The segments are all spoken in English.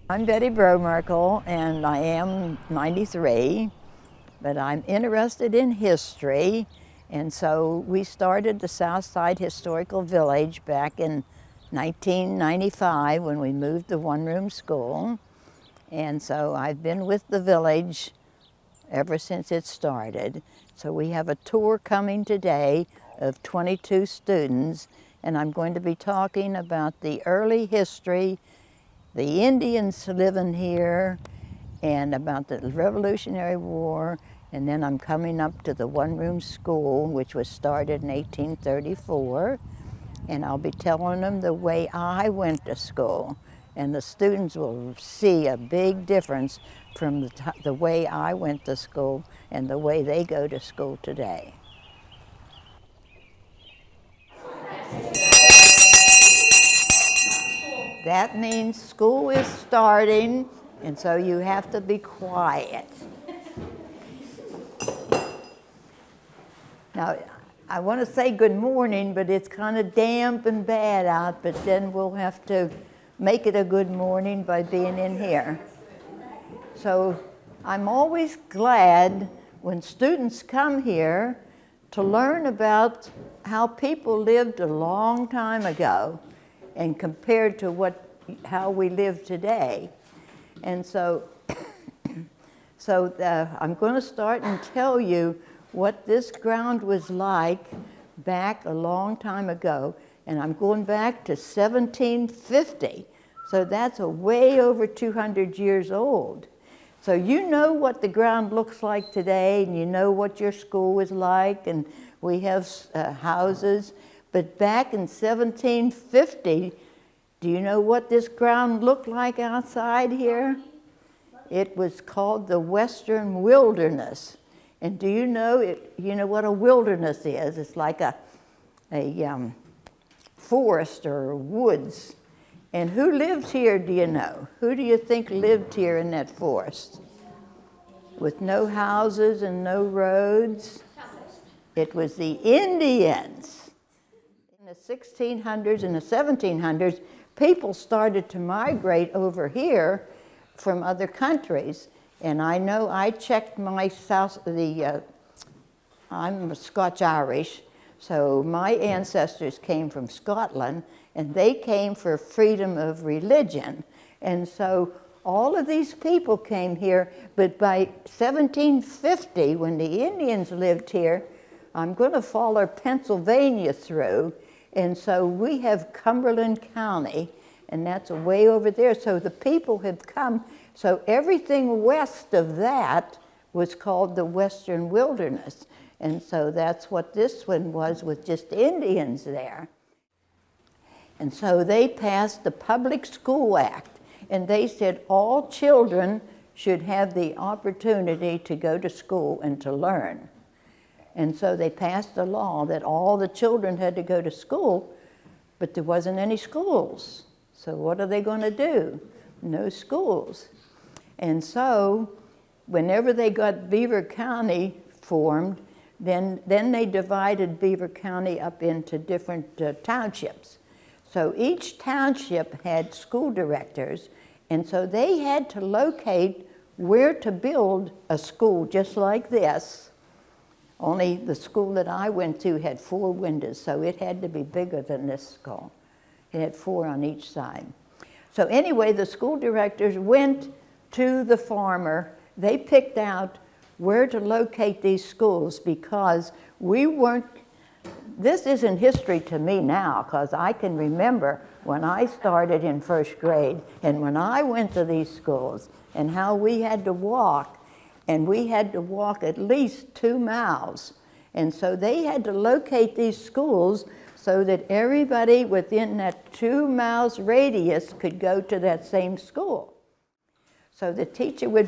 I'm Betty Brodmerkel, and I am 93, but I'm interested in history, and so we started the Southside Historical Village back in 1995 when we moved to one-room school, and so I've been with the village ever since it started. So we have a tour coming today of 22 students, and I'm going to be talking about the early history, the Indians living here, and about the Revolutionary War, and then I'm coming up to the one-room school, which was started in 1834, and I'll be telling them the way I went to school, and the students will see a big difference from the way I went to school and the way they go to school today. That means school is starting, and so you have to be quiet. Now, I want to say good morning, but it's kind of damp and bad out, but then we'll have to make it a good morning by being in here. So I'm always glad when students come here to learn about how people lived a long time ago and compared to how we live today. And so, I'm going to start and tell you what this ground was like back a long time ago. And I'm going back to 1750. So that's way over 200 years old. So you know what the ground looks like today, and you know what your school was like, and we have houses. But back in 1750, do you know what this ground looked like outside here? It was called the Western Wilderness. And do you know what a wilderness is? It's like a forest or woods. And who lived here, do you know? Who do you think lived here in that forest? With no houses and no roads? It was the Indians. In the 1600s and the 1700s, people started to migrate over here from other countries. And I know I checked my I'm Scotch-Irish, so my ancestors came from Scotland, and they came for freedom of religion. And so all of these people came here, but by 1750, when the Indians lived here, I'm going to follow Pennsylvania through, and so we have Cumberland County, and that's way over there. So the people have come, so everything west of that was called the Western Wilderness. And so that's what this one was, with just Indians there. And so they passed the Public School Act, and they said all children should have the opportunity to go to school and to learn. And so they passed a law that all the children had to go to school, but there wasn't any schools. So what are they going to do? No schools. And so whenever they got Beaver County formed, then they divided Beaver County up into different townships. So each township had school directors, and so they had to locate where to build a school just like this. Only the school that I went to had 4 windows, so it had to be bigger than this school. It had 4 on each side. So anyway, the school directors went to the farmer. They picked out where to locate these schools, because this isn't history to me now, because I can remember when I started in first grade and when I went to these schools and how we had to walk, and we had to walk at least 2 miles. And so they had to locate these schools so that everybody within that 2 miles radius could go to that same school. So the teacher we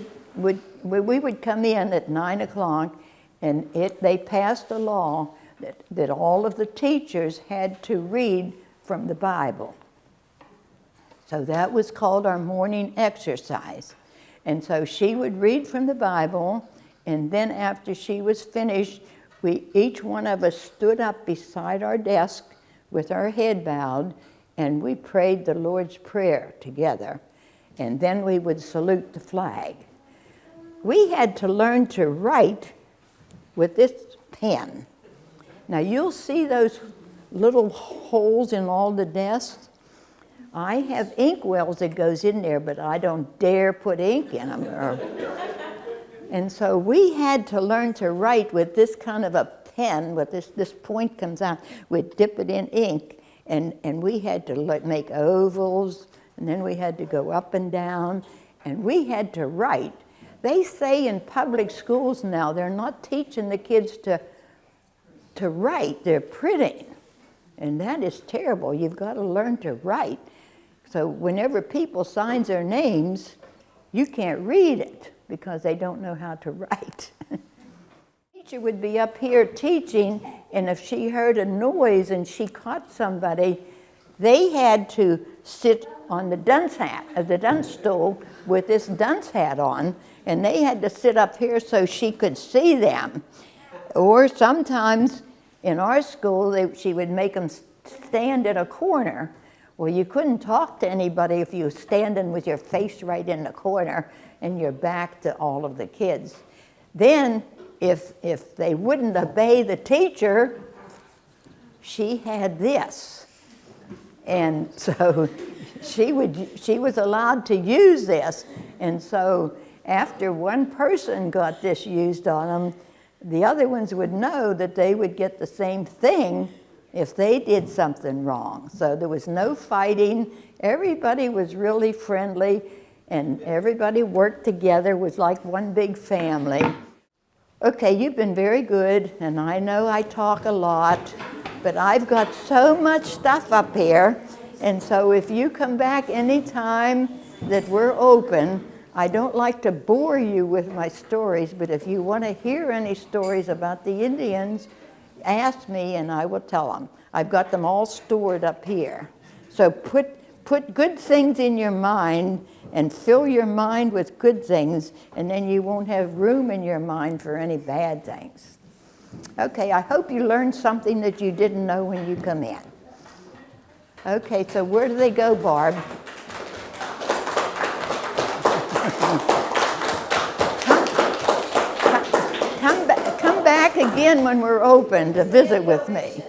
would come in at 9 o'clock, and they passed a law that all of the teachers had to read from the Bible. So that was called our morning exercise. And so she would read from the Bible, and then after she was finished, each one of us stood up beside our desk with our head bowed, and we prayed the Lord's Prayer together. and then we would salute the flag. We had to learn to write with this pen. Now you'll see those little holes in all the desks. I have ink wells that goes in there, but I don't dare put ink in them. And so we had to learn to write with this kind of a pen, with this point comes out, we'd dip it in ink, and we had to make ovals, and then we had to go up and down, and we had to write. They say in public schools now, they're not teaching the kids to write, they're printing. And that is terrible. You've got to learn to write. So whenever people sign their names, you can't read it because they don't know how to write. The teacher would be up here teaching, and if she heard a noise and she caught somebody, they had to sit on the dunce stool with this dunce hat on, and they had to sit up here so she could see them. Or sometimes in our school, she would make them stand at a corner. Well, you couldn't talk to anybody if you were standing with your face right in the corner and your back to all of the kids. Then, if they wouldn't obey the teacher, she had this. And so she was allowed to use this. And so after one person got this used on them, the other ones would know that they would get the same thing if they did something wrong. So there was no fighting. Everybody was really friendly, and everybody worked together, was like one big family. Okay, you've been very good, and I know I talk a lot, but I've got so much stuff up here, and so if you come back anytime that we're open, I don't like to bore you with my stories, but if you want to hear any stories about the Indians, ask me and I will tell them. I've got them all stored up here. So put good things in your mind and fill your mind with good things, and then you won't have room in your mind for any bad things. Okay, I hope you learned something that you didn't know when you come in. Okay, so where do they go, Barb? Come back again when we're open to visit with me.